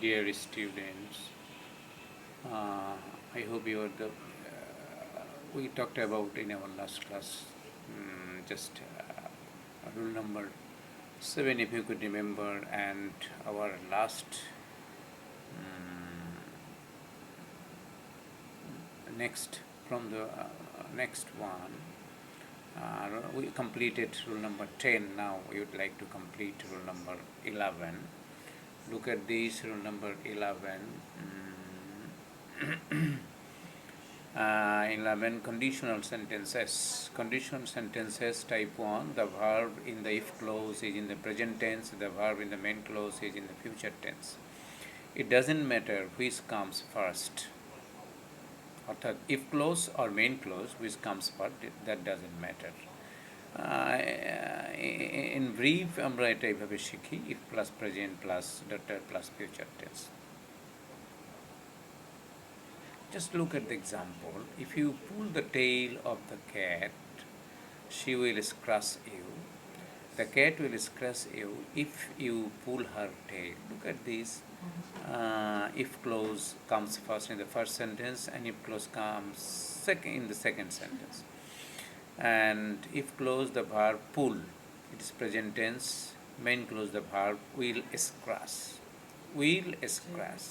Dear students, I hope you are we talked about in our last class just rule number 7, if you could remember, and our last next from the next one. We completed rule number 10. Now we would like to complete rule number 11. Look at this rule number 11. 11 conditional sentences. Conditional sentences type 1, the verb in the if clause is in the present tense, the verb in the main clause is in the future tense. It doesn't matter which comes first. অর্থাৎ if clause or main clause which comes first, that doesn't matter. In brief আমরা এটা এইভাবে শিখি, if plus present plus data plus future tense. Just look at the example. If you pull the tail of the cat, she will scratch you. The cat will scratch you if you pull her tail. Look at this. If clause comes first in the first sentence, and if clause comes second in the second sentence. And if clause, the verb pull, it is present tense. Main clause, the verb will scratch. Will scratch.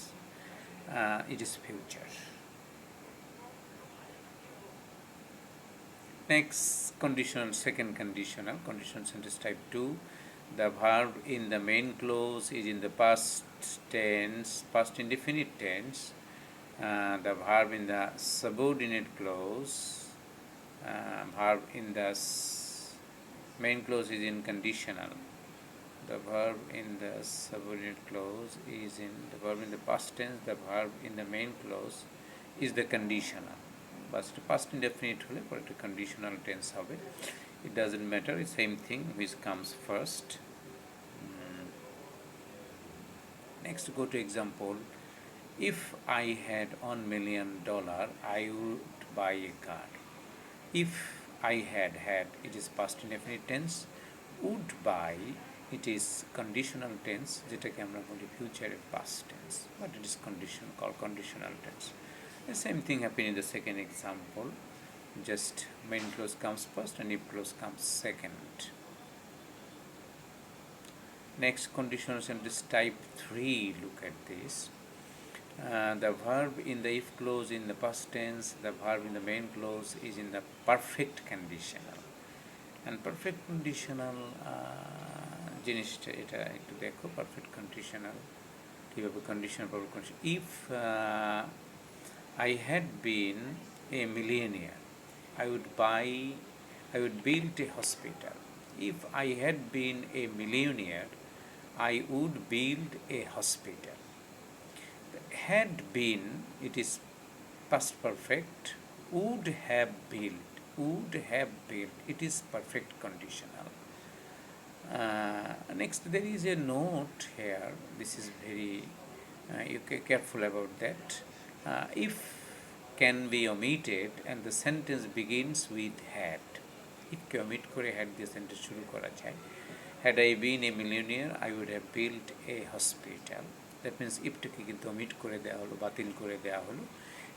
It is future. Next conditional, second conditional sentence type 2. The verb in the main clause is in the past tense, past indefinite tense. The verb in the subordinate clause, verb in the main clause is in conditional. The verb in the subordinate clause is in the verb in the past tense. The verb in the main clause is the conditional. Past indefinite হলে পরে একটা conditional tense হবে. It doesn't matter, it's same thing which comes first. Next, go to example. If I had $1 million, I would buy a car. If I had, it is past indefinite tense. Would buy, it is conditional tense, যেটাকে আমরা বলি future past tense, but it is called conditional tense. The same thing happened in the second example. Just main clause comes first and if clause comes second. Next conditional sentence type 3. Look at this. The verb in the if clause in the past tense, the verb in the main clause is in the perfect conditional. And perfect conditional জিনিসটা এটা একটু দেখো, perfect conditional কিভাবে conditional perfect conditional. If I had been a millionaire, I would build a hospital. If I had been a millionaire, I would build a hospital. Had been, it is past perfect. Would have built, it is perfect conditional. Next, there is a note here. This is very, you careful about that. If can be omitted and the sentence begins with had. If K omit করে had দিয়ে sentence শুরু করা যায়. Had I been a millionaire, I would have built a hospital. That means ifটাকে কিন্তু omit করে দেওয়া হলো, বাতিল করে দেওয়া হলো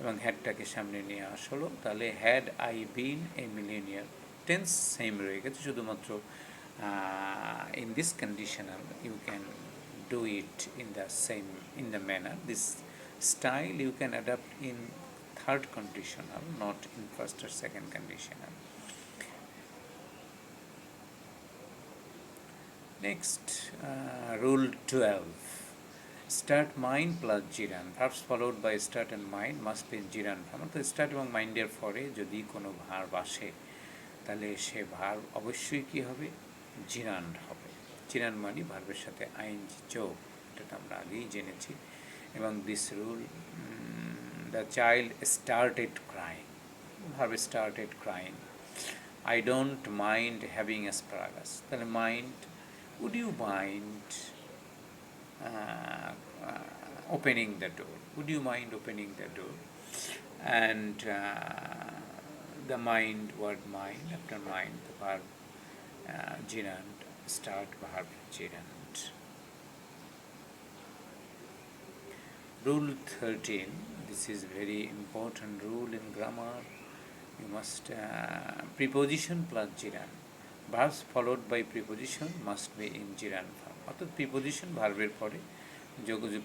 এবং hadটাকে সামনে নিয়ে আসা হলো. তাহলে had I been a millionaire, tense same রয়ে গেছে, শুধুমাত্র in this conditional you can do it in the manner. This style you can adapt in third conditional, not in first or second conditional. Next, rule 12. Start mind plus jiran. Verbs followed by start and mind must be in jiran form. তো start এবং mind এর পরে যদি কোনো verb আসে তাহলে সে verb অবশ্যই কি হবে, জিরান হবে. জিরান মানে ভার্বের সাথে আইএনজি যোগ, এটা আমরা আগেই জেনেছি. এবং this rule, the child started crying. Verb started crying. I don't mind having asparagus. তাহলে mind, would you mind opening the door? Would you mind opening the door? And the mind, word mind, after mind, the verb gerund, start verb gerund. Rule 13, this is very important rule in grammar. You must, preposition plus gerund. Verbs followed by preposition must be in gerund form. অর্থাৎ preposition ভার্বের পরে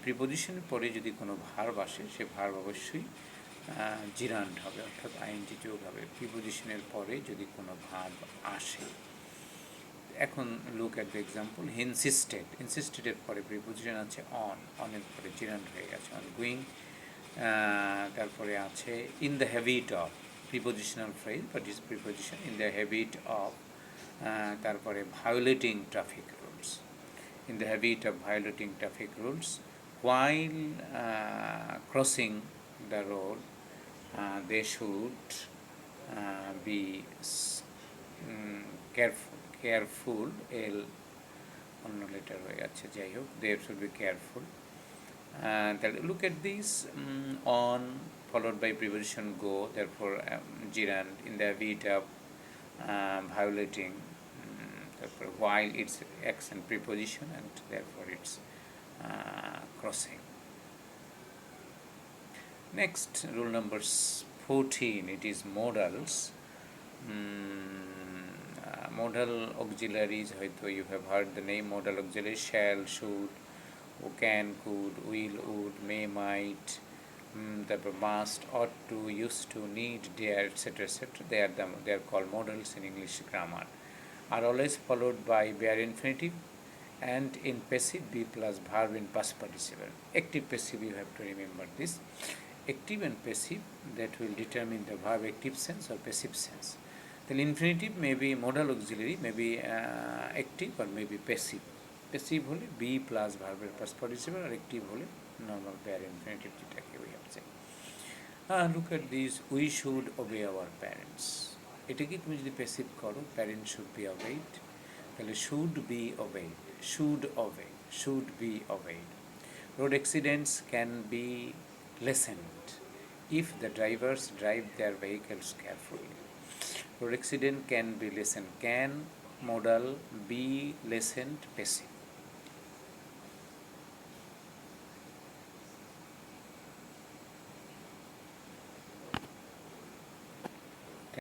প্রিপোজিশনের পরে যদি কোনো verb আসে সে verb অবশ্যই জিরান্ড হবে, অর্থাৎ আইএনজি যোগ হবে প্রিপোজিশনের পরে যদি কোনো ভার্ব আসে। এখন look at the example, he insisted, ইনসিস্টেডের পরে প্রিপোজিশন আছে অন, অনের পরে জিরান্ড হয়ে গেছে অন গোয়িং। তারপরে আছে in the habit of, prepositional phrase but is preposition, in the habit of. তারপরে violating traffic rules, in the habit of violating traffic rules, while crossing the road they should be careful, L অন্য letter হয়ে যাচ্ছে, যাই হোক, they should be careful. Look at this, on followed by preposition go, therefore gerund, in the habit of violating, therefore while it's action preposition and therefore it's crossing. Next, rule number 14, it is modals. Modal auxiliaries, you have heard the name modal auxiliary, shall, should, can, could, will, would, may, might, must, ought to, used to, need, dare, etc. etc. They are called modals in English grammar. Are always followed by bare infinitive and in passive be plus verb in past participle. Active passive, you have to remember this. Active and passive, that will determine the verb active sense or passive sense. The infinitive may be modal auxiliary, may be active or may be passive. Passive hole be plus verb in past participle, or active hole normal bare infinitive যেটাকে we have said. Look at this, we should obey our parents. এটাকে তুমি যদি passive করো, parents should be obeyed, তাহলে should be obeyed, should obey, should be obeyed. Road accidents can be lessened if the drivers drive their vehicles carefully. Road accident can be lessened, can modal, be lessened passive.